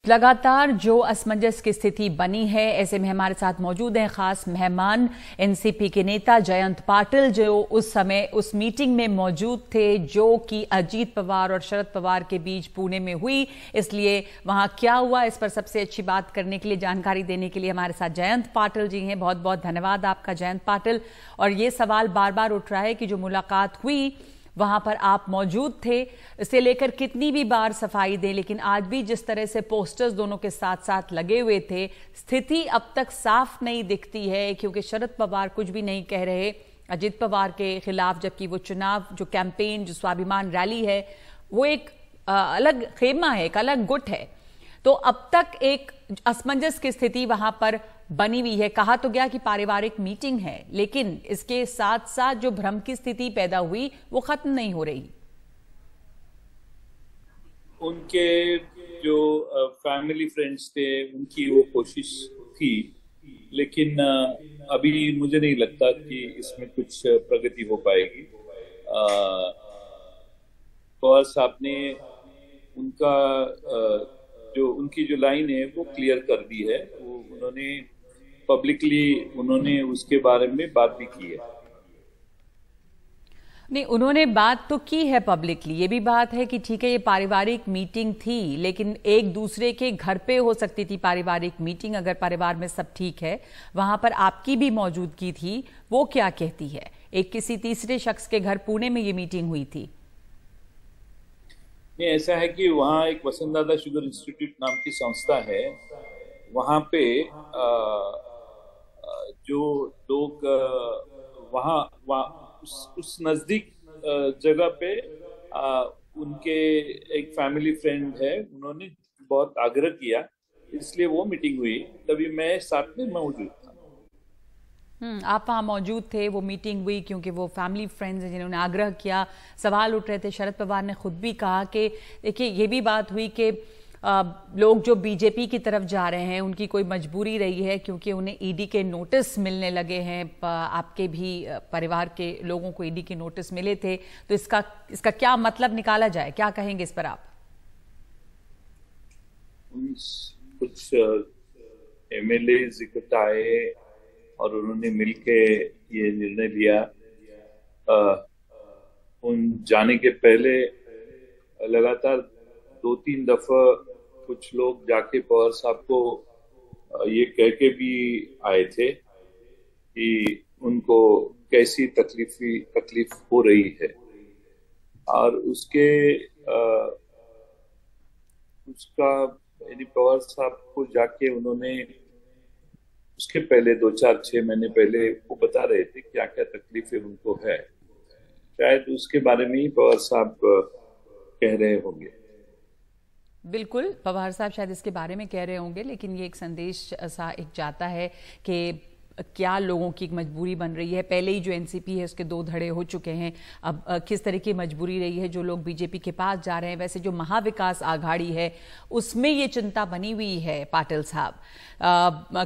लगातार जो असमंजस की स्थिति बनी है, ऐसे में हमारे साथ मौजूद हैं खास मेहमान एनसीपी के नेता जयंत पाटिल, जो उस समय उस मीटिंग में मौजूद थे जो कि अजीत पवार और शरद पवार के बीच पुणे में हुई। इसलिए वहां क्या हुआ, इस पर सबसे अच्छी बात करने के लिए, जानकारी देने के लिए हमारे साथ जयंत पाटिल जी हैं। बहुत बहुत धन्यवाद आपका जयंत पाटिल। और ये सवाल बार बार उठ रहा है कि जो मुलाकात हुई वहां पर आप मौजूद थे, इसे लेकर कितनी भी बार सफाई दें, लेकिन आज भी जिस तरह से पोस्टर्स दोनों के साथ साथ लगे हुए थे, स्थिति अब तक साफ नहीं दिखती है। क्योंकि शरद पवार कुछ भी नहीं कह रहे अजीत पवार के खिलाफ, जबकि वो चुनाव जो कैंपेन, जो स्वाभिमान रैली है, वो एक अलग खेमा है, एक अलग गुट है। तो अब तक एक असमंजस की स्थिति वहां पर बनी हुई है। कहा तो गया कि पारिवारिक मीटिंग है, लेकिन इसके साथ साथ जो भ्रम की स्थिति पैदा हुई वो खत्म नहीं हो रही। उनके जो फैमिली फ्रेंड्स थे, उनकी वो कोशिश थी, लेकिन अभी मुझे नहीं लगता कि इसमें कुछ प्रगति हो पाएगी। पवार साहब ने उनका जो उनकी जो लाइन है वो क्लियर कर दी है। वो उन्होंने पब्लिकली उसके बारे में बात भी की है। नहीं, उन्होंने बात तो की है पब्लिकली। ये भी बात है कि ठीक है, ये पारिवारिक मीटिंग थी, लेकिन एक दूसरे के घर पे हो सकती थी पारिवारिक मीटिंग, अगर परिवार में सब ठीक है। वहां पर आपकी भी मौजूदगी थी, वो क्या कहती है? एक किसी तीसरे शख्स के घर पुणे में ये मीटिंग हुई थी। नहीं, ऐसा है कि वहाँ एक वसंतदादा शुगर इंस्टीट्यूट नाम की संस्था है। वहाँ पे जो लोग वहाँ उस नजदीक जगह पे उनके एक फैमिली फ्रेंड है, उन्होंने बहुत आग्रह किया, इसलिए वो मीटिंग हुई। तभी मैं साथ में मौजूद था। आप वहां मौजूद थे, वो मीटिंग हुई, क्योंकि वो फैमिली फ्रेंड्स हैं जिन्होंने आग्रह किया। सवाल उठ रहे थे, शरद पवार ने खुद भी कहा कि देखिए, ये भी बात हुई कि लोग जो बीजेपी की तरफ जा रहे हैं उनकी कोई मजबूरी रही है, क्योंकि उन्हें ईडी के नोटिस मिलने लगे हैं। आपके भी परिवार के लोगों को ईडी के नोटिस मिले थे। तो इसका क्या मतलब निकाला जाए, क्या कहेंगे इस पर आप? कुछ एमएलए इकट्ठा आए और उन्होंने मिलके ये निर्णय लिया। उन जाने के पहले लगातार 2-3 दफा कुछ लोग जाके पवार साहब को ये कह के भी आए थे कि उनको कैसी तकलीफ हो रही है। और उसका यानी पवार साहब को जाके उन्होंने उसके पहले 2-4-6 महीने पहले वो बता रहे थे क्या क्या तकलीफें उनको है। शायद उसके बारे में ही पवार साहब कह रहे होंगे। बिल्कुल, पवार साहब शायद इसके बारे में कह रहे होंगे, लेकिन ये एक संदेश सा एक जाता है कि क्या लोगों की एक मजबूरी बन रही है। पहले ही जो एनसीपी है उसके 2 धड़े हो चुके हैं। अब किस तरह की मजबूरी रही है जो लोग बीजेपी के पास जा रहे हैं। वैसे जो महाविकास आघाड़ी है उसमें ये चिंता बनी हुई है पाटिल साहब।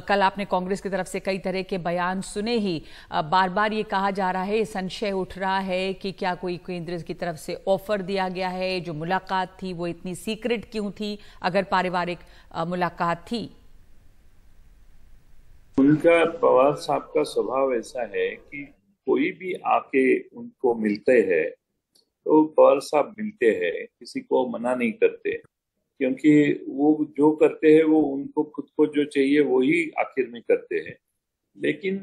कल आपने कांग्रेस की तरफ से कई तरह के बयान सुने ही। बार बार ये कहा जा रहा है, संशय उठ रहा है कि क्या कोई केंद्र की तरफ से ऑफर दिया गया है। जो मुलाकात थी वो इतनी सीक्रेट क्यों थी, अगर पारिवारिक मुलाकात थी? उनका, पवार साहब का स्वभाव ऐसा है कि कोई भी आके उनको मिलते हैं तो पवार साहब मिलते हैं, किसी को मना नहीं करते। क्योंकि वो जो करते हैं वो उनको खुद को जो चाहिए वो ही आखिर में करते हैं। लेकिन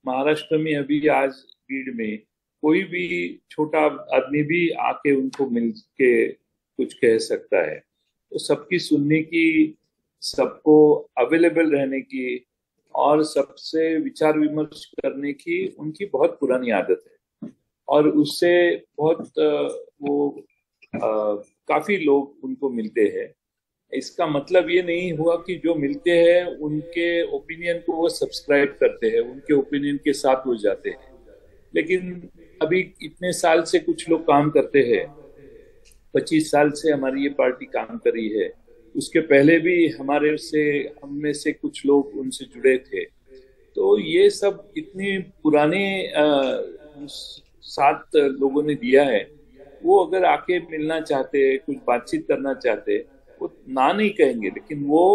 महाराष्ट्र में अभी आज भीड़ में कोई भी छोटा आदमी भी आके उनको मिल के कुछ कह सकता है। तो सबकी सुनने की, सबको अवेलेबल रहने की और सबसे विचार विमर्श करने की उनकी बहुत पुरानी आदत है। और उससे बहुत काफी लोग उनको मिलते हैं। इसका मतलब ये नहीं हुआ कि जो मिलते हैं उनके ओपिनियन को वो सब्सक्राइब करते हैं, उनके ओपिनियन के साथ वो जाते हैं। लेकिन अभी इतने साल से कुछ लोग काम करते हैं, 25 साल से हमारी ये पार्टी काम कर रही है। उसके पहले भी हम में से कुछ लोग उनसे जुड़े थे। तो ये सब इतने पुराने साथ लोगों ने दिया है। वो अगर आके मिलना चाहते, कुछ बातचीत करना चाहते, वो ना नहीं कहेंगे, लेकिन वो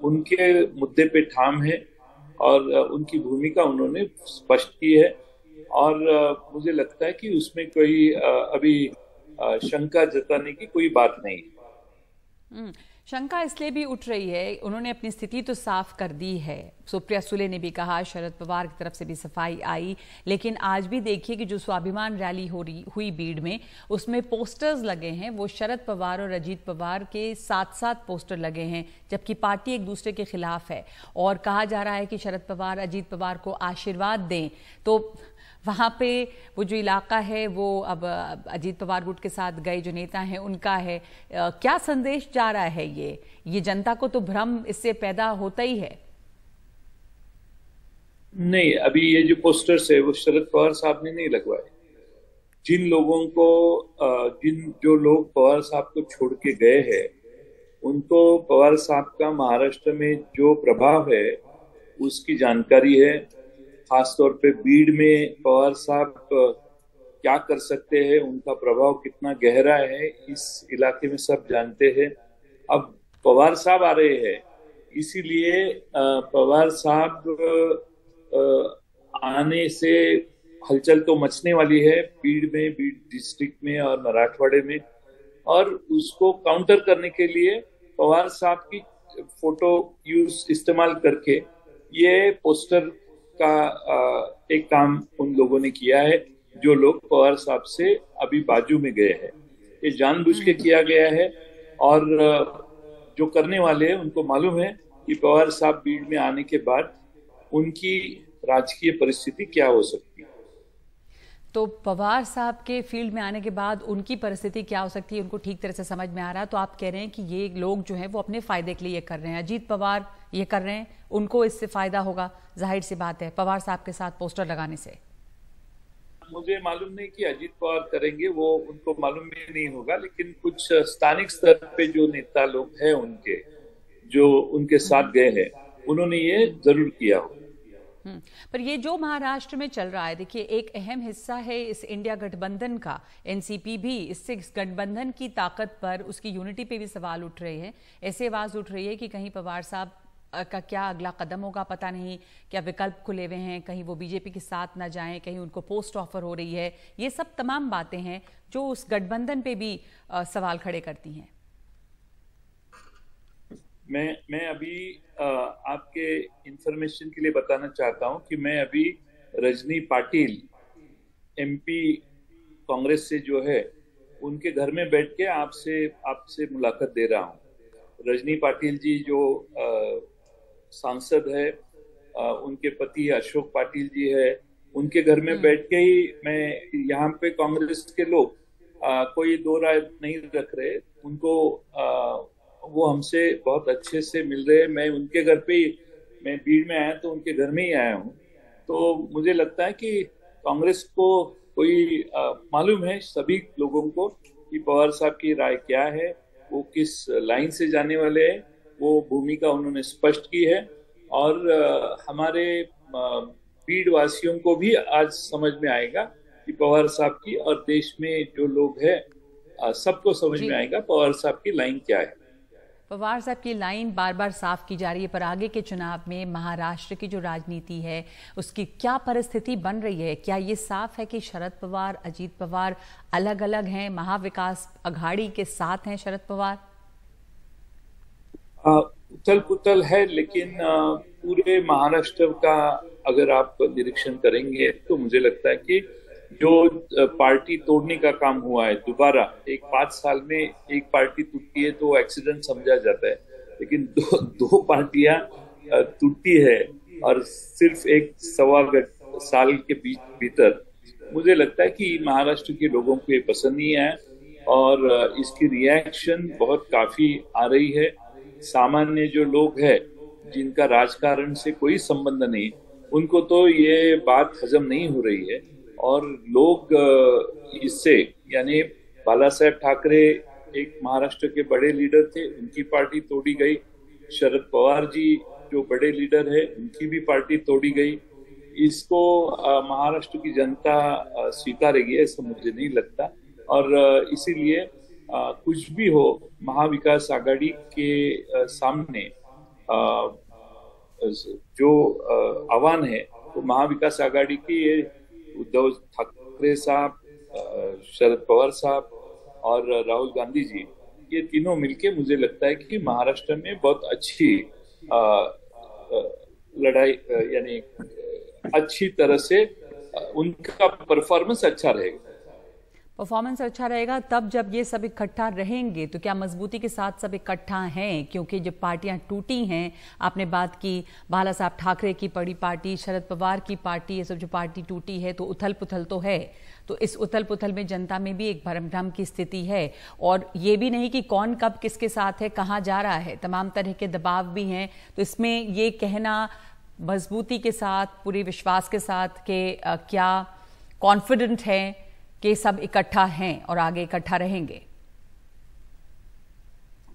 उनके मुद्दे पे ठाम है और उनकी भूमिका उन्होंने स्पष्ट की है। और मुझे लगता है कि उसमें कोई अभी शंका जताने की कोई बात नहीं है। शंका इसलिए भी उठ रही है, उन्होंने अपनी स्थिति तो साफ कर दी है। सुप्रिया सुले ने भी कहा, शरद पवार की तरफ से भी सफाई आई, लेकिन आज भी देखिए कि जो स्वाभिमान रैली हुई बीड़ में, उसमें पोस्टर्स लगे हैं, वो शरद पवार और अजीत पवार के साथ साथ पोस्टर लगे हैं, जबकि पार्टी एक दूसरे के खिलाफ है। और कहा जा रहा है कि शरद पवार अजीत पवार को आशीर्वाद दें। तो वहाँ पे वो जो इलाका है वो अब अजीत पवार गुट के साथ गए जो नेता हैं उनका है। क्या संदेश जा रहा है? ये जनता को तो भ्रम इससे पैदा होता ही है। नहीं, अभी ये जो पोस्टर्स है वो शरद पवार साहब ने नहीं लगवाए। जिन लोगों को जो लोग पवार साहब को छोड़ के गए हैं, उनको पवार साहब का महाराष्ट्र में जो प्रभाव है उसकी जानकारी है। खासतौर पे बीड़ में पवार साहब क्या कर सकते हैं, उनका प्रभाव कितना गहरा है, इस इलाके में सब जानते हैं। अब पवार साहब आ रहे हैं, इसीलिए पवार साहब आने से हलचल तो मचने वाली है बीड़ में, बीड़ डिस्ट्रिक्ट में और मराठवाड़े में। और उसको काउंटर करने के लिए पवार साहब की फोटो इस्तेमाल करके ये पोस्टर का एक काम उन लोगों ने किया है, जो लोग पवार साहब से अभी बाजू में गए हैं। ये जानबूझ के किया गया है और जो करने वाले हैं उनको मालूम है कि पवार साहब बीड़ में आने के बाद उनकी राजकीय परिस्थिति क्या हो सकती है। तो पवार साहब के फील्ड में आने के बाद उनकी परिस्थिति क्या हो सकती है, उनको ठीक तरह से समझ में आ रहा है। तो आप कह रहे हैं कि ये लोग जो हैं वो अपने फायदे के लिए ये कर रहे हैं, अजीत पवार ये कर रहे हैं, उनको इससे फायदा होगा, जाहिर सी बात है, पवार साहब के साथ पोस्टर लगाने से। मुझे मालूम नहीं कि अजीत पवार करेंगे, वो उनको मालूम भी नहीं होगा, लेकिन कुछ स्थानिक स्तर पे जो नेता लोग हैं उनके, जो उनके साथ गए हैं, उन्होंने ये जरूर किया हो। पर ये जो महाराष्ट्र में चल रहा है, देखिए एक अहम हिस्सा है इस इंडिया गठबंधन का, एनसीपी भी। इससे इस गठबंधन की ताकत पर, उसकी यूनिटी पे भी सवाल उठ रहे हैं। ऐसे आवाज उठ रही है कि कहीं पवार साहब का क्या अगला कदम होगा पता नहीं, क्या विकल्प खुले हुए हैं, कहीं वो बीजेपी के साथ ना जाएं, कहीं उनको पोस्ट ऑफर हो रही है। ये सब तमाम बातें हैं जो उस गठबंधन पे भी सवाल खड़े करती हैं। मैं अभी आपके इंफॉर्मेशन के लिए बताना चाहता हूं कि मैं अभी रजनी पाटिल एमपी कांग्रेस से जो है, उनके घर में बैठ के आपसे मुलाकात दे रहा हूं। रजनी पाटिल जी जो सांसद है, उनके पति अशोक पाटिल जी है, उनके घर में बैठ के ही मैं, यहाँ पे कांग्रेस के लोग कोई दो राय नहीं रख रहे, उनको वो हमसे बहुत अच्छे से मिल रहे हैं। मैं उनके घर पे ही, मैं बीड़ में आया तो उनके घर में ही आया हूँ। तो मुझे लगता है कि कांग्रेस को कोई मालूम है, सभी लोगों को, कि पवार साहब की राय क्या है, वो किस लाइन से जाने वाले हैं, वो भूमिका उन्होंने स्पष्ट की है। और हमारे बीड़ वासियों को भी आज समझ में आएगा कि पवार साहब की, और देश में जो लोग हैं सबको समझ में आएगा पवार साहब की लाइन क्या है। पवार साहब की लाइन बार बार साफ की जा रही है, पर आगे के चुनाव में महाराष्ट्र की जो राजनीति है उसकी क्या परिस्थिति बन रही है? क्या ये साफ है कि शरद पवार, अजीत पवार अलग अलग हैं, महाविकास अघाड़ी के साथ हैं शरद पवार? उथल पुथल है, लेकिन पूरे महाराष्ट्र का अगर आप निरीक्षण करेंगे तो मुझे लगता है कि जो पार्टी तोड़ने का काम हुआ है, दोबारा एक 5 साल में एक पार्टी टूटती है तो एक्सीडेंट समझा जाता है, लेकिन दो पार्टियां टूटती है और सिर्फ एक सवा साल के भीतर, मुझे लगता है कि महाराष्ट्र के लोगों को ये पसंद नहीं आया और इसकी रिएक्शन बहुत काफी आ रही है। सामान्य जो लोग हैं जिनका राजकारण से कोई संबंध नहीं, उनको तो ये बात हजम नहीं हो रही है। और लोग इससे, यानी बाला साहेब ठाकरे एक महाराष्ट्र के बड़े लीडर थे, उनकी पार्टी तोड़ी गई। शरद पवार जी जो बड़े लीडर है, उनकी भी पार्टी तोड़ी गई। इसको महाराष्ट्र की जनता स्वीकारेगी ऐसा मुझे नहीं लगता। और इसीलिए कुछ भी हो, महाविकास आघाड़ी के सामने जो आह्वान है वो महाविकास आघाड़ी की ये उद्धव ठाकरे साहब, शरद पवार साहब और राहुल गांधी जी, ये तीनों मिलके मुझे लगता है कि महाराष्ट्र में बहुत अच्छी लड़ाई यानी अच्छी तरह से उनका परफॉर्मेंस अच्छा रहेगा। परफॉर्मेंस अच्छा रहेगा तब जब ये सब इकट्ठा रहेंगे। तो क्या मजबूती के साथ सब इकट्ठा हैं? क्योंकि जब पार्टियां टूटी हैं, आपने बात की बाला साहब ठाकरे की बड़ी पार्टी, शरद पवार की पार्टी, ये सब जो पार्टी टूटी है तो उथल पुथल तो है। तो इस उथल पुथल में जनता में भी एक भरमभ्रम की स्थिति है और ये भी नहीं कि कौन कब किसके साथ है, कहाँ जा रहा है, तमाम तरह के दबाव भी हैं। तो इसमें ये कहना मजबूती के साथ, पूरे विश्वास के साथ कि क्या कॉन्फिडेंट है कि सब इकट्ठा हैं और आगे इकट्ठा रहेंगे?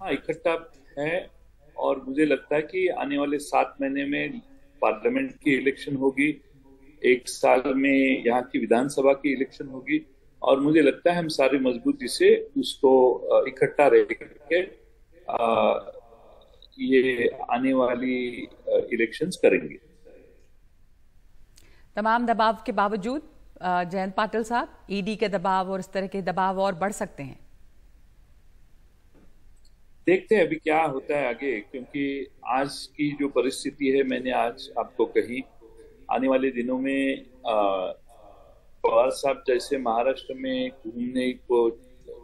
हाँ, इकट्ठा है और मुझे लगता है कि आने वाले 7 महीने में पार्लियामेंट की इलेक्शन होगी, 1 साल में यहाँ की विधानसभा की इलेक्शन होगी और मुझे लगता है हम सारी मजबूती से उसको इकट्ठा रह के ये आने वाली इलेक्शंस करेंगे। तमाम दबाव के बावजूद जयंत पाटिल साहब, ईडी के दबाव और इस तरह के दबाव और बढ़ सकते हैं? देखते हैं अभी क्या होता है आगे, क्योंकि आज की जो परिस्थिति है मैंने आज आपको कही, आने वाले दिनों में पवार साहब जैसे महाराष्ट्र में घूमने को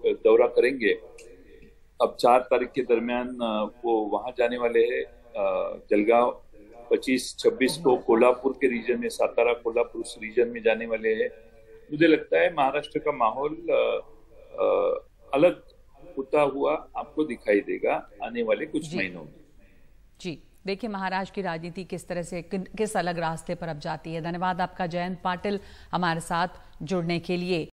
दौरा करेंगे। अब 4 तारीख के दरमियान वो वहां जाने वाले हैं, जलगांव, 25-26 को कोल्हापुर के रीजन में, सातारा कोल्हापुर रीजन में जाने वाले हैं। मुझे लगता है महाराष्ट्र का माहौल अलग होता हुआ आपको दिखाई देगा आने वाले कुछ महीनों में। जी, देखिए महाराष्ट्र की राजनीति किस तरह से किस अलग रास्ते पर अब जाती है। धन्यवाद आपका जयंत पाटिल हमारे साथ जुड़ने के लिए।